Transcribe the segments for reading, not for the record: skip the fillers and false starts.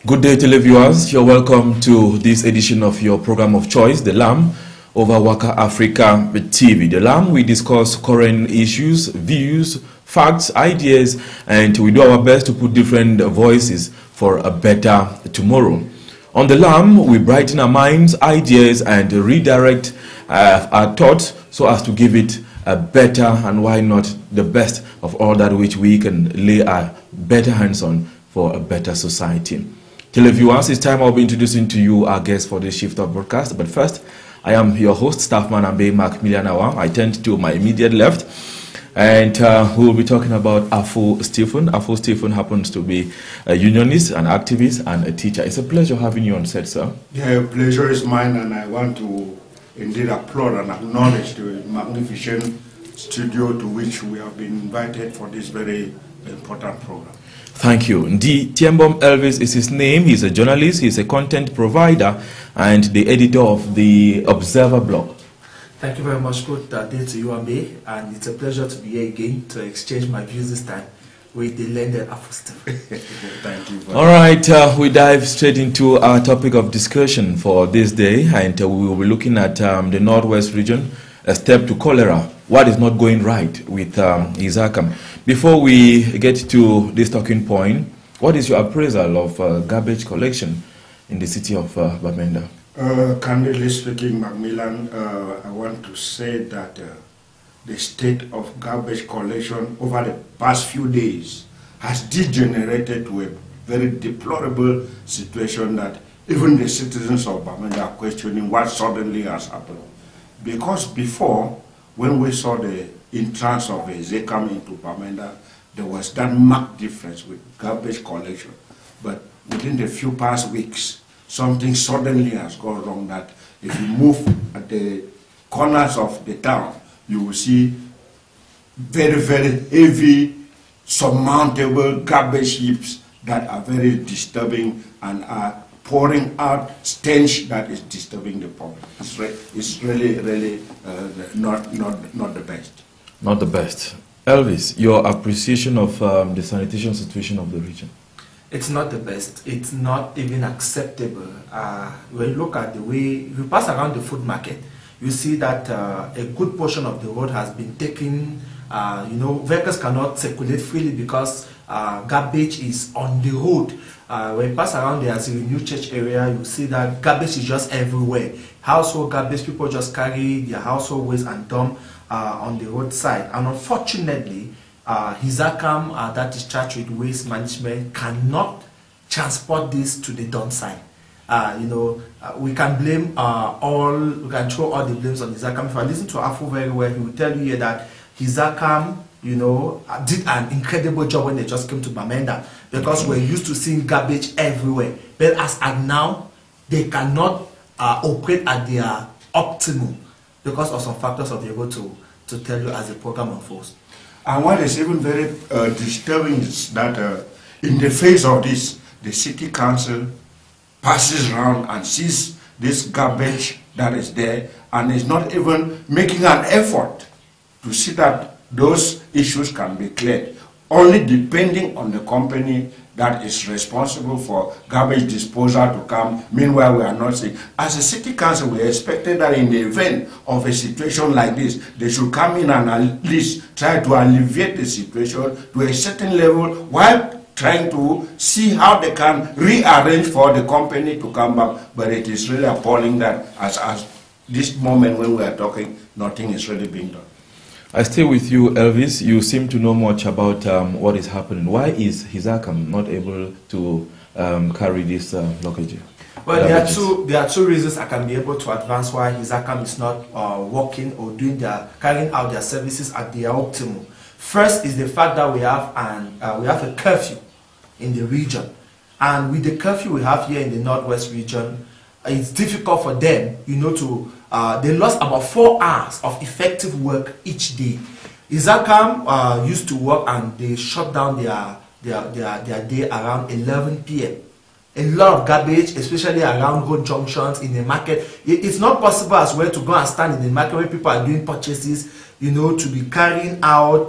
Good day, televiewers. You're welcome to this edition of your program of choice, The Lamb, over WAKA Africa TV. The Lamb, we discuss current issues, views, facts, ideas, and we do our best to put different voices for a better tomorrow. On The Lamb, we brighten our minds, ideas, and redirect our thoughts so as to give it a better and why not the best of all that which we can lay our better hands on for a better society. Televiewers, it's time I'll be introducing to you our guest for this shift of broadcast. But first, I am your host, Staffman Ambe, Macmillian. I tend to my immediate left, and we will be talking about Afu Stephens. Afu Stephens happens to be a unionist, an activist, and a teacher. It's a pleasure having you on set, sir. Yeah, pleasure is mine, and I want to indeed applaud and acknowledge the magnificent studio to which we have been invited for this very important program. Thank you. Ndi Tiembom Elvis is his name. He's a journalist, he's a content provider, and the editor of the Observer blog. Thank you very much. Good day to you, Ambe, and it's a pleasure to be here again to exchange my views this time with the learned Afu Stephens. Thank you. All right, we dive straight into our topic of discussion for this day, and we will be looking at the Northwest region, a step to cholera. What is not going right with Hysacam? Before we get to this talking point, what is your appraisal of garbage collection in the city of Bamenda? Candidly speaking, Macmillian, I want to say that the state of garbage collection over the past few days has degenerated to a very deplorable situation that even the citizens of Bamenda are questioning what suddenly has happened. Because before, when we saw the entrance of Hysacam into Bamenda, there was that marked difference with garbage collection. But within the few past weeks, something suddenly has gone wrong that if you move at the corners of the town, you will see very, very heavy, surmountable garbage heaps that are very disturbing and are pouring out stench that is disturbing the public. It's really not the best. Not the best. Elvis, your appreciation of the sanitation situation of the region? It's not the best. It's not even acceptable. When you look at the way you pass around the food market, you see that a good portion of the road has been taken. Vehicles cannot circulate freely because garbage is on the road. When you pass around the New Church area, you see that garbage is just everywhere. Household garbage, people just carry their household waste and dump on the roadside. And unfortunately, Hysacam, that is charged with waste management, cannot transport this to the dump site. We can blame we can throw all the blames on Hysacam. If I listen to Afu very well, he will tell you here that Hysacam, did an incredible job when they just came to Bamenda, because we're used to seeing garbage everywhere. But as at now, they cannot operate at their optimum because of some factors of the road to tell you as the program unfolds. And what is even very disturbing is that in the face of this, the city council passes around and sees this garbage that is there and is not even making an effort to see that those issues can be cleared, only depending on the company that is responsible for garbage disposal to come. Meanwhile, we are not seeing. As a city council, we expected that in the event of a situation like this, they should come in and at least try to alleviate the situation to a certain level while trying to see how they can rearrange for the company to come back. But it is really appalling that as this moment when we are talking, nothing is really being done. I stay with you, Elvis. You seem to know much about what is happening. Why is Hysacam not able to carry this blockage? Well, there are two reasons I can be able to advance why Hysacam is not working or carrying out their services at their optimum. First is the fact that we have a curfew in the region, and with the curfew we have here in the Northwest region, it's difficult for them, they lost about 4 hours of effective work each day. Hysacam used to work and they shut down their day around 11 p.m. A lot of garbage, especially around road junctions in the market. It's not possible as well to go and stand in the market where people are doing purchases you know, to be carrying out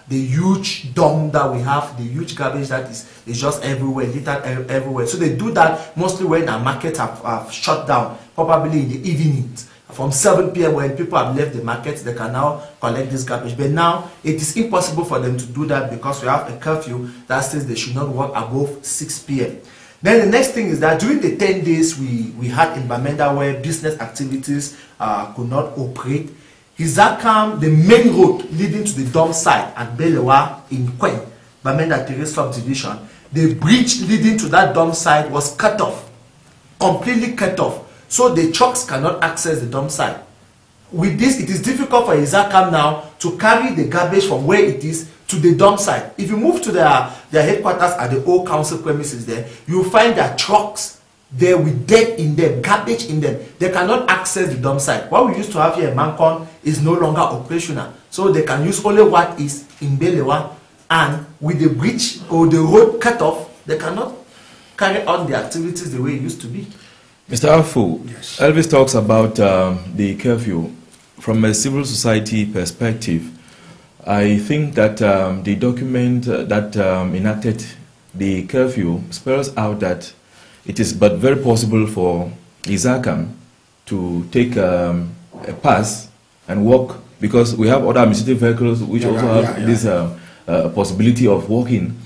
the huge dump that we have, the huge garbage that is just everywhere, littered everywhere. So they do that mostly when our markets have shut down, probably in the evenings. From 7 p.m. when people have left the markets, they can now collect this garbage. But now it is impossible for them to do that because we have a curfew that says they should not work above 6 p.m. Then the next thing is that during the 10 days we had in Bamenda where business activities could not operate, Hysacam, the main road leading to the dump site at Belewa in Kwen, Bamenda Terrace subdivision, the bridge leading to that dump site was cut off, completely cut off. So the trucks cannot access the dump site. With this, it is difficult for Hysacam now to carry the garbage from where it is to the dump site. If you move to their headquarters at the old council premises there, you will find their trucks there with dirt in them, garbage in them. They cannot access the dump site. What we used to have here in Mancon is no longer operational. So they can use only what is in Belewa, and with the bridge or the road cut off, they cannot carry on the activities the way it used to be. Mr. Afu, yes. Elvis talks about the curfew. From a civil society perspective, I think that the document that enacted the curfew spells out that it is but very possible for Hysacam to take a pass and walk, because we have other administrative vehicles which also have this possibility of walking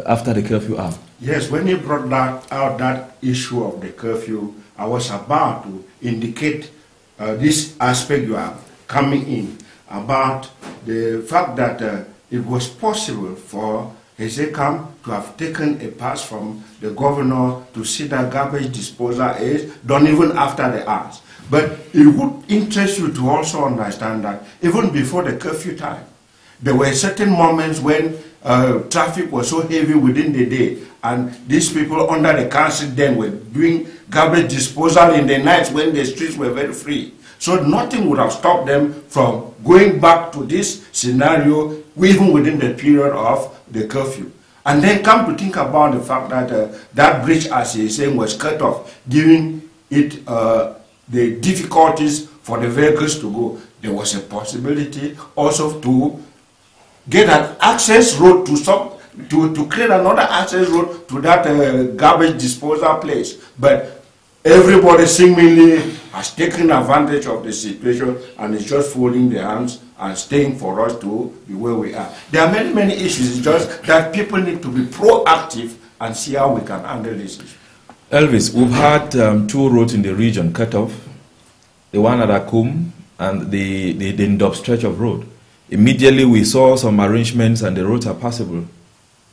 after the curfew hour. Yes, when you brought that issue of the curfew, I was about to indicate this aspect you are coming in, about the fact that it was possible for Hysacam to have taken a pass from the governor to see that garbage disposal is done even after the hours. But it would interest you to also understand that even before the curfew time, there were certain moments when traffic was so heavy within the day, and these people under the council then were doing garbage disposal in the nights when the streets were very free. So nothing would have stopped them from going back to this scenario even within the period of the curfew. And then come to think about the fact that that bridge, as he is saying, was cut off, giving it the difficulties for the vehicles to go. There was a possibility also to get an access road to create another access road to that garbage disposal place. But everybody seemingly has taken advantage of the situation and is just folding their hands and staying for us to be where we are. There are many, many issues. It's just that people need to be proactive and see how we can handle this issue. Elvis, we've had 2 roads in the region cut off, the one at Akum and the Ndop stretch of road. Immediately we saw some arrangements and the roads are passable.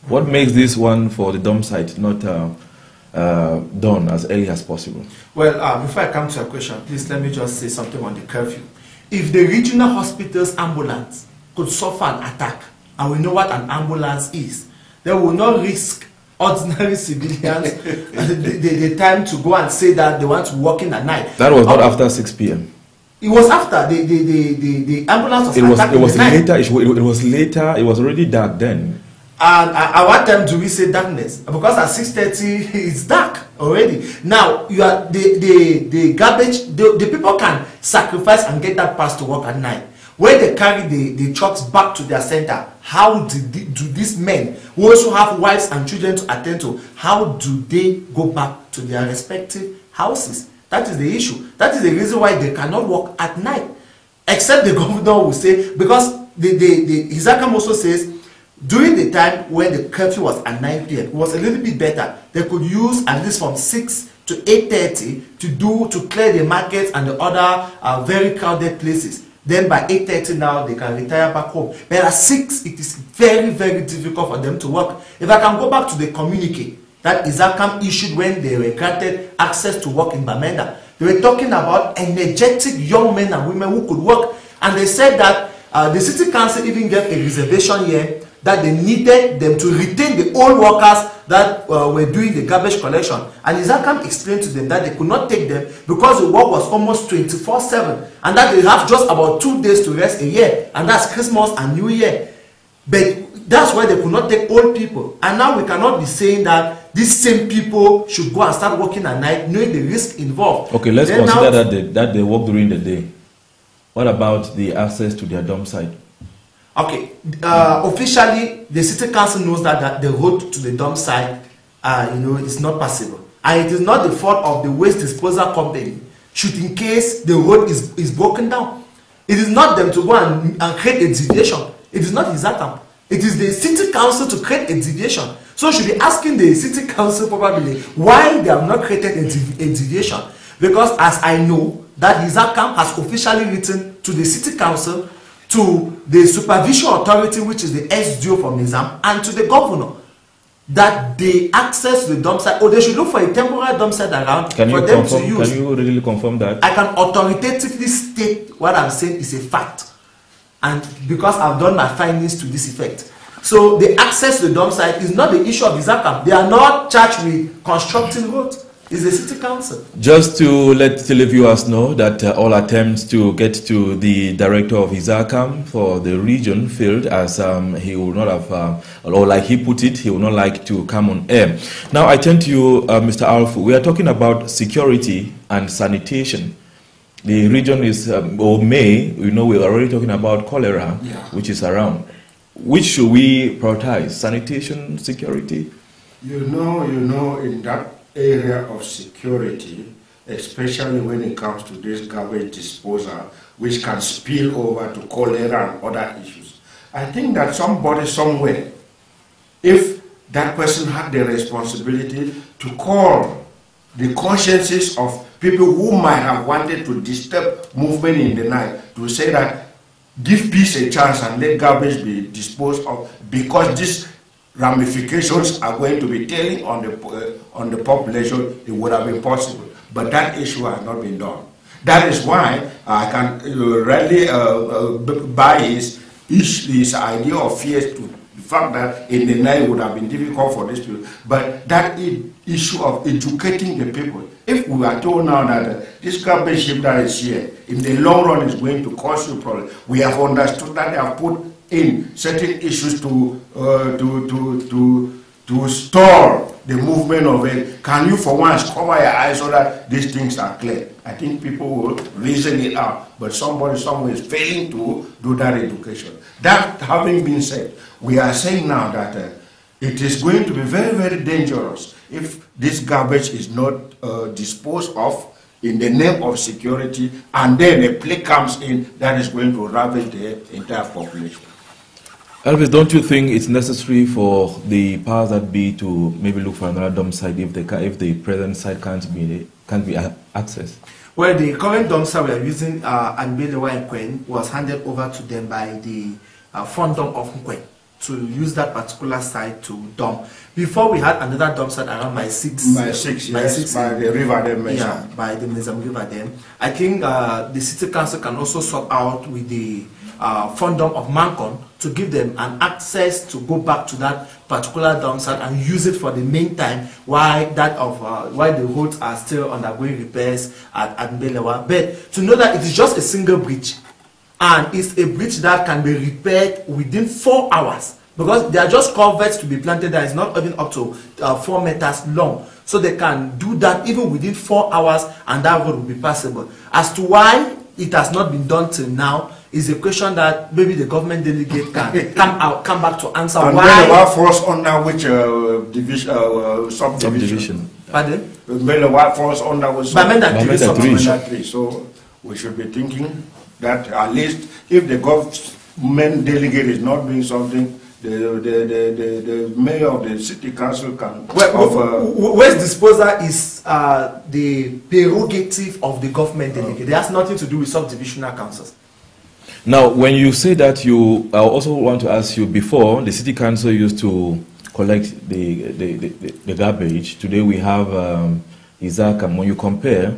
What makes this one for the dump site not done as early as possible? Well, before I come to your question, please let me just say something on the curfew. If the regional hospital's ambulance could suffer an attack, and we know what an ambulance is, they will not risk ordinary civilians the time to go and say that they want to walk in at night. That was not after 6 p.m. It was after the ambulance was attacked. It was later. It was later. It was already dark then. And at what time do we say darkness? Because at 6:30 it's dark already. Now you are the garbage. The people can sacrifice and get that pass to work at night. When they carry the trucks back to their center, how do these men who also have wives and children to attend to, how do they go back to their respective houses? That is the issue. That is the reason why they cannot work at night. Except the governor will say, because the Hysacam also says, during the time when the curfew was at 9 p.m., it was a little bit better. They could use at least from 6 to 8:30 to clear the markets and the other very crowded places. Then by 8:30 now they can retire back home. But at 6, it is very, very difficult for them to work. If I can go back to the communique that Hysacam issued when they were granted access to work in Bamenda, they were talking about energetic young men and women who could work, and they said that the city council even gave a reservation here that they needed them to retain the old workers that were doing the garbage collection. And Hysacam explained to them that they could not take them because the work was almost 24/7, and that they have just about 2 days to rest a year, and that's Christmas and New Year. But that's why they could not take old people. And now we cannot be saying that these same people should go and start working at night, knowing the risk involved. Okay, let's consider that they work during the day. What about the access to their dump site? Okay, officially, the city council knows that the road to the dump site, is not passable. And it is not the fault of the waste disposal company, should in case the road is broken down. It is not them to go and create a deviation. It is not Hysacam. It is the city council to create a deviation. So you should be asking the city council probably why they have not created a deviation. Because as I know, that Hysacam has officially written to the city council, to the supervision authority, which is the SDO from Nizam, and to the governor, that they access the dump site, or they should look for a temporary dump site around for them to use. Can you really confirm that? I can authoritatively state what I'm saying is a fact, and because I've done my findings to this effect. So the access to the dump site is not the issue of Hysacam. They are not charged with constructing roads. It's the city council. Just to let televiewers know that all attempts to get to the director of Hysacam for the region failed, as he will not have, or like he put it, he will not like to come on air. Now I turn to you, Mr. Afu. We are talking about security and sanitation. The region is, we're already talking about cholera, which is around. Which should we prioritize? Sanitation, security? You know, in that area of security, especially when it comes to this garbage disposal, which can spill over to cholera and other issues. I think that somebody somewhere, if that person had the responsibility to call the consciences of people who might have wanted to disturb movement in the night, to say that give peace a chance and let garbage be disposed of, because these ramifications are going to be telling on the population, it would have been possible. But that issue has not been done. That is why I can rarely buy his idea of fears to the fact that in the night would have been difficult for these people. But that issue of educating the people. If we are told now that this garbage ship that is here, in the long run is going to cause you problems, we have understood that they have put in certain issues to store the movement of it. Can you for once cover your eyes so that these things are clear? I think people will reason it out, but somebody somewhere is failing to do that education. That having been said, we are saying now that it is going to be very, very dangerous if this garbage is not disposed of in the name of security, and then a plague comes in that is going to ravage the entire population. Elvis, don't you think it's necessary for the powers that be to maybe look for another dump site if the present site can't be accessed? Well, the current dump site we are using, Ambe was handed over to them by the Fondom of Nkwen to use that particular site to dump. Before we had another dump site around by the river dam. Yeah, by the Nizam River dam. I think the city council can also sort out with the Fondom of Mancon to give them an access to go back to that particular dump site and use it for the meantime while the roads are still undergoing repairs at Mbelewa. But to know that it is just a single bridge, and it's a bridge that can be repaired within 4 hours, because they are just culverts to be planted that is not even up to 4 meters long. So they can do that even within 4 hours, and that road will be passable. As to why it has not been done till now is a question that maybe the government delegate can come back to answer. And why falls under which subdivision? Pardon? Falls under which Bamenda 3. So we should be thinking that at least if the government delegate is not doing something, the mayor of the city council can offer. Waste disposal is the prerogative of the government delegate. It has nothing to do with subdivisional councils. Now, when you say that, I also want to ask you, before the city council used to collect the garbage. Today we have Hysacam. When you compare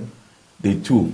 the two,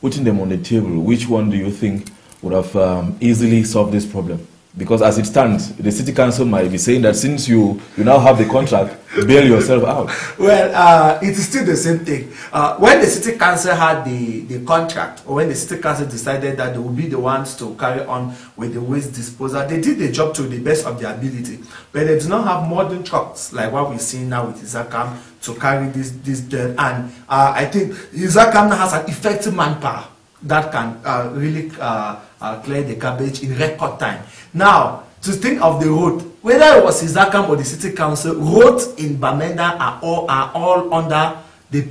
putting them on the table, which one do you think would have easily solved this problem? Because as it stands, the city council might be saying that since you now have the contract, bail yourself out. Well, it is still the same thing. When the city council had the contract, or when the city council decided that they would be the ones to carry on with the waste disposal, they did the job to the best of their ability. But they do not have modern trucks like what we're seeing now with Hysacam to carry this dirt. And I think Hysacam has an effective manpower. that can really clear the garbage in record time. Now, to think of the road, whether it was Hysacam or the city council, roads in Bamenda are all under the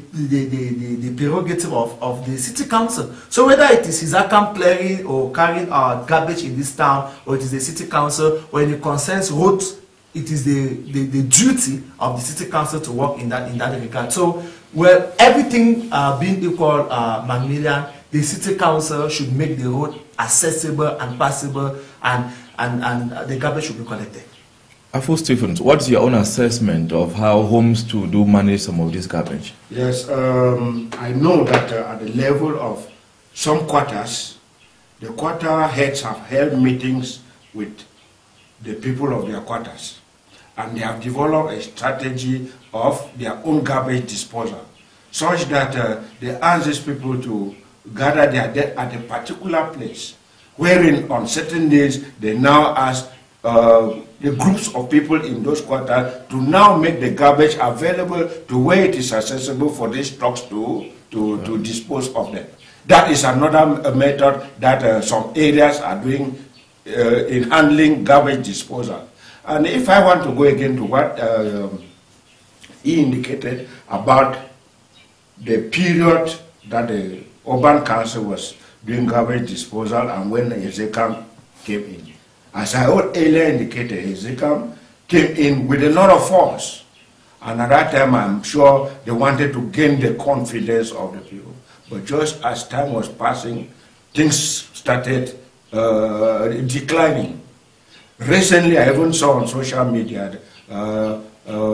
prerogative of the city council. So whether it is Hysacam clearing or carrying garbage in this town, or it is the city council, when it concerns roads, it is the duty of the city council to work in that regard. So, well, everything being equal, Macmillian, the city council should make the road accessible and passable, and the garbage should be collected. Afu Stephens, what's your own assessment of how homes to do manage some of this garbage? Yes, I know that at the level of some quarters, the quarter heads have held meetings with the people of their quarters, and they have developed a strategy of their own garbage disposal, such that they ask these people to gather their debt at a particular place, wherein on certain days they now ask the groups of people in those quarters to now make the garbage available to where it is accessible for these trucks to dispose of them. That is another method that some areas are doing in handling garbage disposal. And if I want to go again to what he indicated about the period that the urban council was doing garbage disposal and when Hysacam came in. As I earlier indicated, Hysacam came in with a lot of force. And at that time, I'm sure they wanted to gain the confidence of the people. But just as time was passing, things started declining. Recently, I even saw on social media, they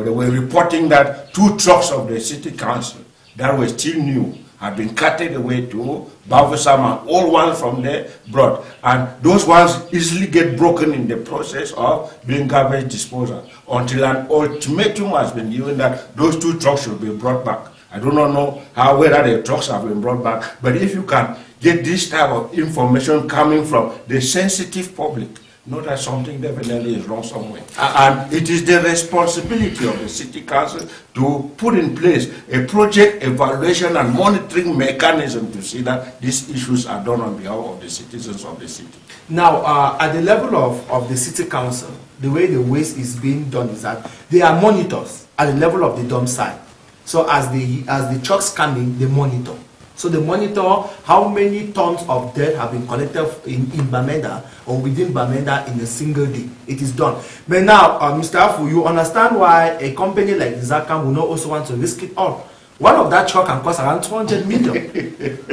were reporting that 2 trucks of the city council that were still new had been carted away to Bavusam, and all ones from there brought. And those ones easily get broken in the process of doing garbage disposal until an ultimatum has been given that those 2 trucks should be brought back. I do not know whether the trucks have been brought back, but if you can get this type of information coming from the sensitive public, know that something definitely is wrong somewhere. And it is the responsibility of the city council to put in place a project evaluation and monitoring mechanism to see that these issues are done on behalf of the citizens of the city. Now, at the level of the city council, the way the waste is being done is that there are monitors at the level of the dump site. So as the trucks come in, they monitor. So they monitor how many tons of dirt have been collected in Bamenda or within Bamenda in a single day. It is done. But now, Mr. Afu, you understand why a company like Hysacam will not also want to risk it all. One of that truck can cost around 200 million.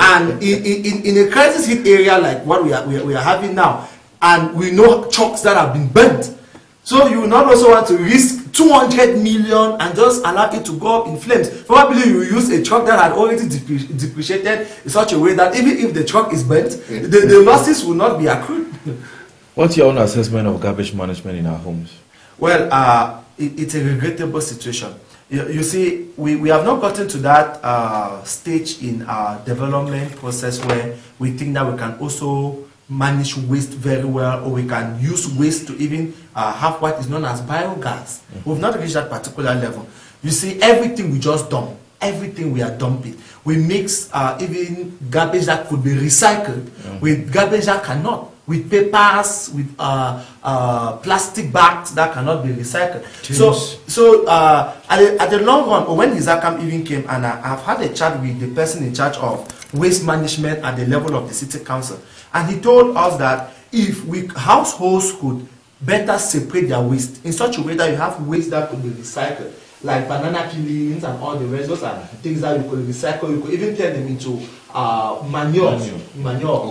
And in a crisis hit area like what we are having now, and we know trucks that have been burnt. So you will not also want to risk 200 million and just allow it to go up in flames. Probably you use a truck that had already depreciated in such a way that even if the truck is burnt, the losses will not be accrued. What's your own assessment of garbage management in our homes? Well, it's a regrettable situation. You see, we have not gotten to that stage in our development process where we think that we can also manage waste very well, or we can use waste to even have what is known as biogas. We've not reached that particular level. You see, everything we just dump, everything we are dumping. We mix even garbage that could be recycled with garbage that cannot, with papers, with plastic bags that cannot be recycled. So at the long run, or when Hysacam even came, and I've had a chat with the person in charge of waste management at the level of the city council, and he told us that if households could better separate their waste in such a way that you have waste that could be recycled, like banana peelings and all the rest, those are things that you could recycle. You could even turn them into organic manure.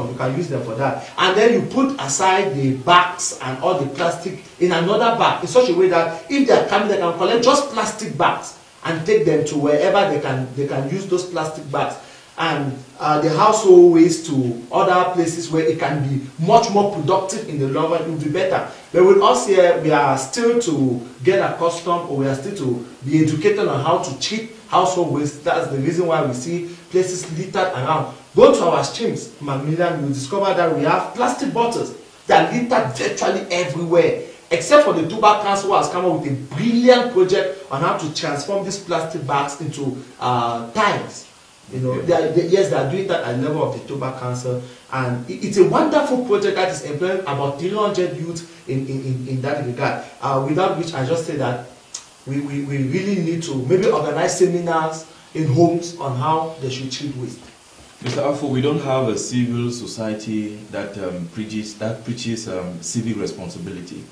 You can use them for that. And then you put aside the bags and all the plastic in another bag in such a way that if they are coming, they can collect just plastic bags and take them to wherever they can use those plastic bags, and the household waste to other places where it can be much more productive in the long run. It will be better. But with us here, we are still to get accustomed, or we are still to be educated on how to treat household waste. That's the reason why we see places littered around. Go to our streams, Macmillian, you will discover that we have plastic bottles that are littered virtually everywhere, except for the Tuba Council, who has come up with a brilliant project on how to transform these plastic bags into tiles. You know, yes, they are doing that at the level of the Toba Council, and it's a wonderful project that is employing about 300 youth in that regard. Without which I just say that we really need to maybe organize seminars in homes on how they should treat waste. Mr. Afu, we don't have a civil society that preaches civic responsibility.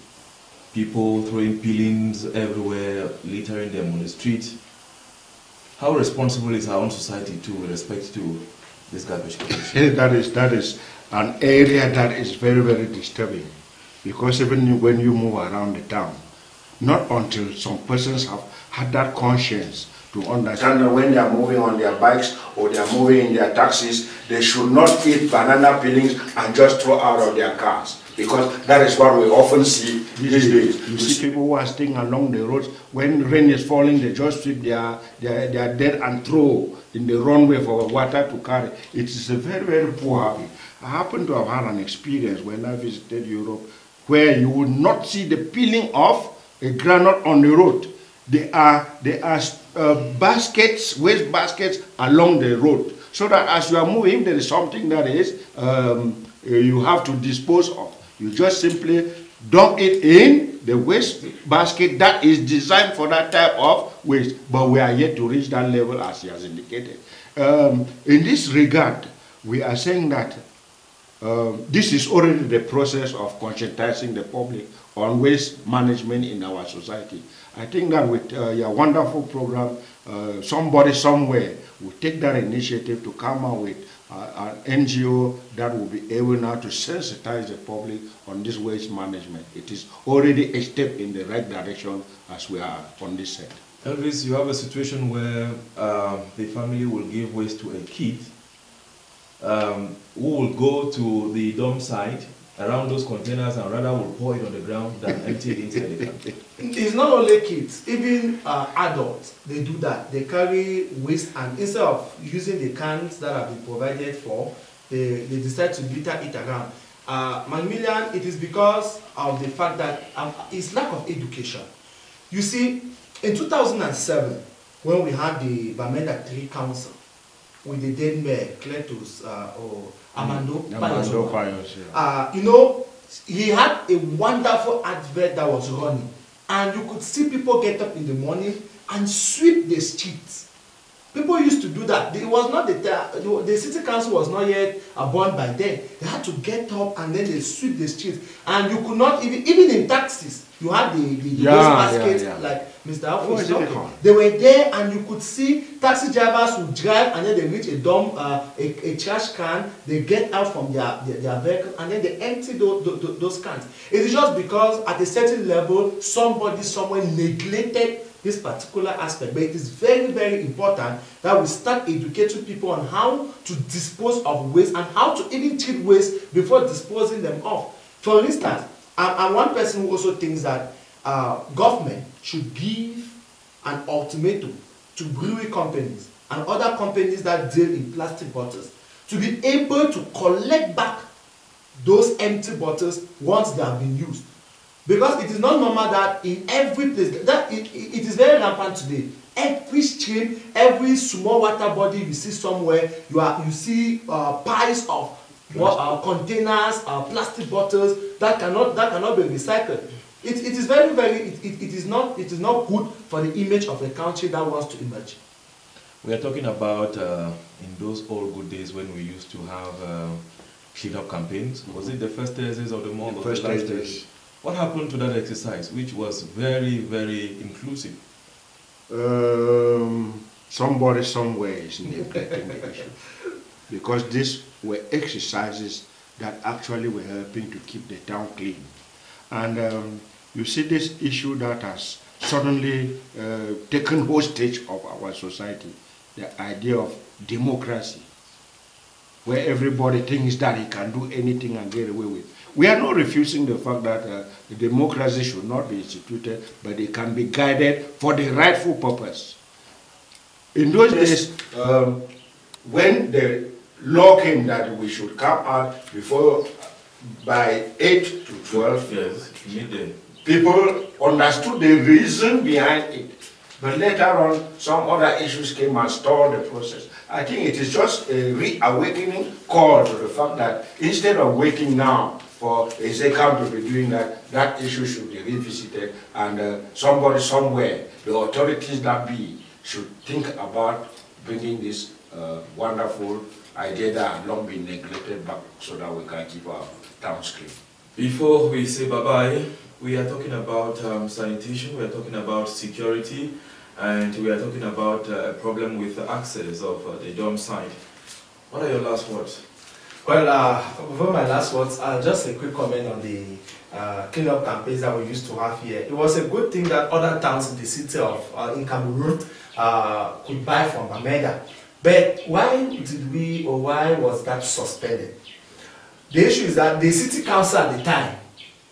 People throwing peelings everywhere, littering them on the street. How responsible is our own society too with respect to this garbage collection? that is an area that is very, very disturbing, because even when you move around the town, not until some persons have had that conscience to understand that when they are moving on their bikes or they are moving in their taxis, they should not eat banana peelings and just throw out of their cars. Because that is what we often see these days. You see people who are staying along the roads, when rain is falling, they just sweep their dead and throw in the runway for water to carry. It is a very, very poor habit. I happen to have had an experience when I visited Europe where you would not see the peeling of a granite on the road. There are baskets, waste baskets along the road, so that as you are moving, there is something that is you have to dispose of. You just simply dump it in the waste basket that is designed for that type of waste. But we are yet to reach that level, as he has indicated. In this regard, we are saying that this is already the process of conscientizing the public on waste management in our society. I think that with your wonderful program, somebody somewhere will take that initiative to come out with an NGO that will be able now to sensitize the public on this waste management. It is already a step in the right direction as we are on this set. Elvis, you have a situation where the family will give waste to a kid who will go to the dump site around those containers and rather will pour it on the ground than empty it inside the can. It's not only kids, even adults, they do that. They carry waste, and instead of using the cans that have been provided for, they decide to litter it around. Macmillian, it is because of the fact that it's lack of education. You see, in 2007, when we had the Bamenda 3 Council, with the dead mayor, Cletus or Amando Payos, you know, he had a wonderful advert that was running, and you could see people get up in the morning and sweep the streets. People used to do that. It was not the city council was not yet born by then. They had to get up and then they sweep the streets, and you could not even in taxis. You had the baskets like Mr. Afu was talking. They were there, and you could see taxi drivers would drive, and then they reach a dump, a trash can. They get out from their vehicle, and then they empty those cans. It is just because at a certain level, somebody somewhere neglected this particular aspect. But it is very, very important that we start educating people on how to dispose of waste and how to even treat waste before disposing them off. For instance, I'm one person who also thinks that government should give an ultimatum to brewery companies and other companies that deal in plastic bottles to be able to collect back those empty bottles once they have been used. Because it is not normal that in every place, that it is very rampant today. Every stream, every small water body you see somewhere, you see piles of containers, plastic bottles that cannot be recycled. It is very, very. It is not good for the image of a country that wants to emerge. We are talking about in those old good days when we used to have clean-up campaigns. Was it the first Thursdays of the month? The first Thursdays. What happened to that exercise, which was very, very inclusive? Somebody somewhere is neglecting the issue. Because these were exercises that actually were helping to keep the town clean. And you see this issue that has suddenly taken hostage of our society, the idea of democracy, where everybody thinks that he can do anything and get away with. We are not refusing the fact that democracy should not be instituted, but it can be guided for the rightful purpose. In those days, when the law came that we should come out before by 8 to 12, yes, people understood the reason behind it. But later on, some other issues came and stalled the process. I think it is just a reawakening call to the fact that instead of waiting now for Hysacam to be doing that, that issue should be revisited, and somebody somewhere, the authorities that be, should think about bringing this wonderful idea that had long been neglected back so that we can keep our towns clean. Before we say bye-bye, we are talking about sanitation, we are talking about security, and we are talking about a problem with the access of the dorm site. What are your last words? Well, before my last words, just a quick comment on the cleanup campaigns that we used to have here. It was a good thing that other towns in the city of in Cameroon could buy from Ambe. But why did we, or why was that suspended? The issue is that the city council at the time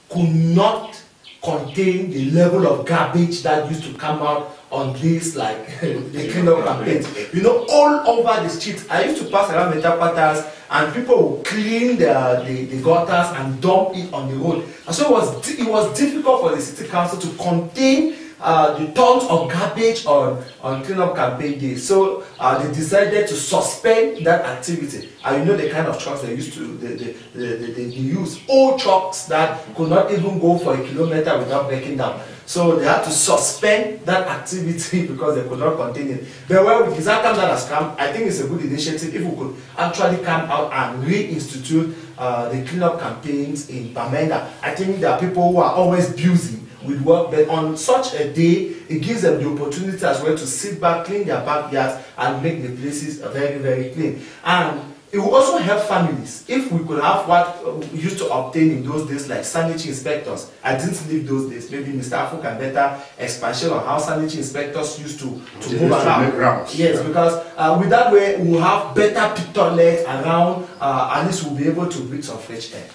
could not contain the level of garbage that used to come out on this, like the cleanup campaigns. You know, all over the street. I used to pass around metal quarters and people would clean the gutters and dump it on the road. And so it was difficult for the city council to contain the tons of garbage on cleanup campaign day. So they decided to suspend that activity. And you know the kind of trucks they used to they use, old trucks that could not even go for a kilometer without breaking down. So they had to suspend that activity because they could not contain it. But well, with Hysacam that has come, I think it's a good initiative if we could actually come out and reinstitute the cleanup campaigns in Bamenda. I think there are people who are always busy with work, but on such a day, it gives them the opportunity as well to sit back, clean their backyards, and make the places very, very clean. And it will also help families if we could have what we used to obtain in those days, like sanitary inspectors. I didn't live those days. Maybe Mr. Afu can better expand on how sanitary inspectors used to move around. Yes, because with that way, we'll have better toilets around, at least we'll be able to breathe some fresh air.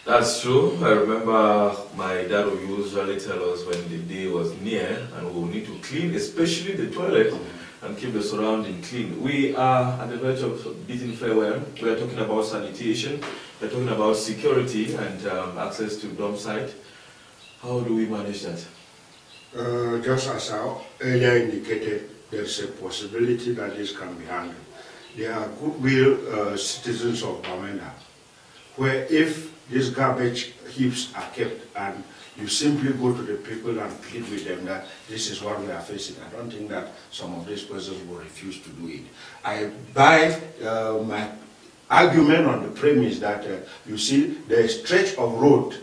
That's true. I remember my dad would usually tell us when the day was near and we would need to clean, especially the toilet, and keep the surrounding clean. We are at the verge of bidding farewell. We are talking about sanitation, we are talking about security and access to dump site. How do we manage that? Just as I earlier indicated, there's a possibility that this can be handled. There are goodwill citizens of Bamenda, where if these garbage heaps are kept and you simply go to the people and plead with them that this is what we are facing, I don't think that some of these persons will refuse to do it. I buy my argument on the premise that you see the stretch of road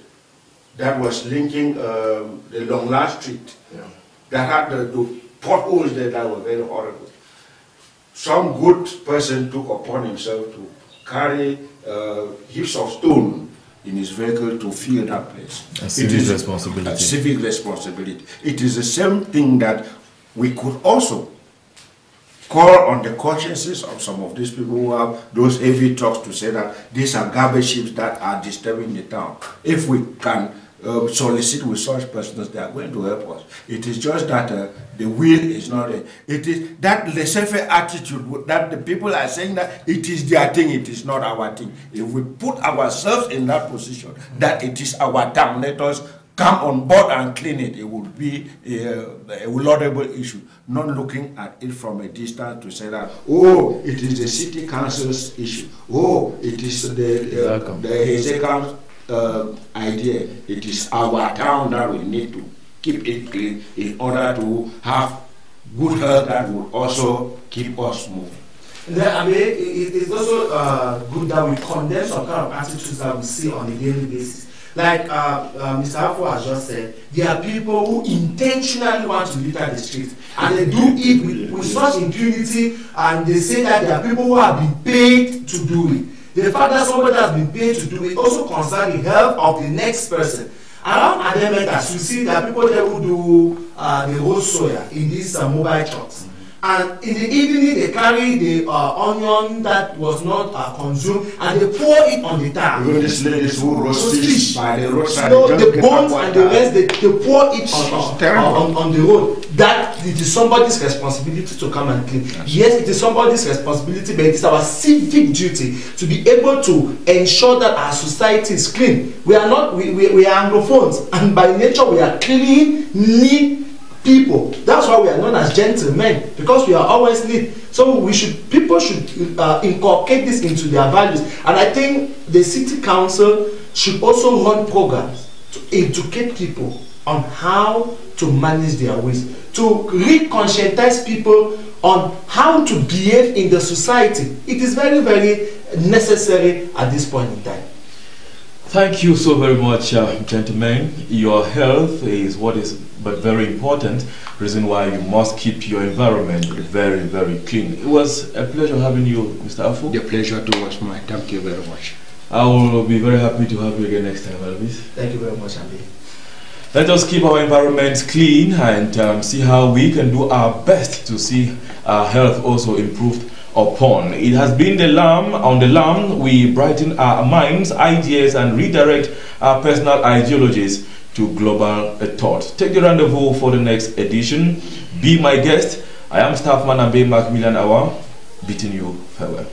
that was linking the Longla Street, that had the potholes there that were very horrible. Some good person took upon himself to carry heaps of stone in his vehicle to fill that place. A civic responsibility. A civic responsibility. It is the same thing that we could also call on the consciences of some of these people who have those heavy trucks to say that these are garbage ships that are disturbing the town. If we can solicit with such persons, they are going to help us. It is just that the will is not there. It is that laissez-faire attitude that the people are saying that it is their thing, it is not our thing. If we put ourselves in that position, that it is our town, let us come on board and clean it. It would be a laudable issue, not looking at it from a distance to say that, oh, it is the city council's issue. Oh, it is the Hysacam idea. It is our town that we need to keep it clean in order to have good health that will also keep us moving. Then, I mean, it is also good that we condemn some kind of attitudes that we see on a daily basis. Like Mr. Afu has just said, there are people who intentionally want to litter the street, and they do it with such impunity, and they say that there are people who have been paid to do it. The fact that somebody has been paid to do it also concerns the health of the next person. Around Ademetas, you see there are people there who do the whole soya in these mobile trucks. And in the evening, they carry the onion that was not consumed and they pour it on the tire. Even these ladies who roast fish by the roadside, the bones and the rest, they pour it on the road. That it is somebody's responsibility to come and clean. Yes, it is somebody's responsibility, but it is our civic duty to be able to ensure that our society is clean. We are not, we are Anglophones, and by nature we are clean, neat, people. That's why we are known as gentlemen, because we are always neat. So people should inculcate this into their values. And I think the city council should also run programs to educate people on how to manage their waste, to re-conscientize people on how to behave in the society. It is very, very necessary at this point in time. Thank you so very much, gentlemen. Your health is what is but very important, reason why you must keep your environment very, very clean. It was a pleasure having you, Mr. Afu. The pleasure too was mine. Thank you very much. I will be very happy to have you again next time, Elvis. Thank you very much, Ambe. Let us keep our environments clean and see how we can do our best to see our health also improved upon. It has been the Lamb. On the Lamb, we brighten our minds, ideas, and redirect our personal ideologies to global thought. Take the rendezvous for the next edition. Be my guest. I am Staffman Ambe Macmillian Awa, bidding you farewell.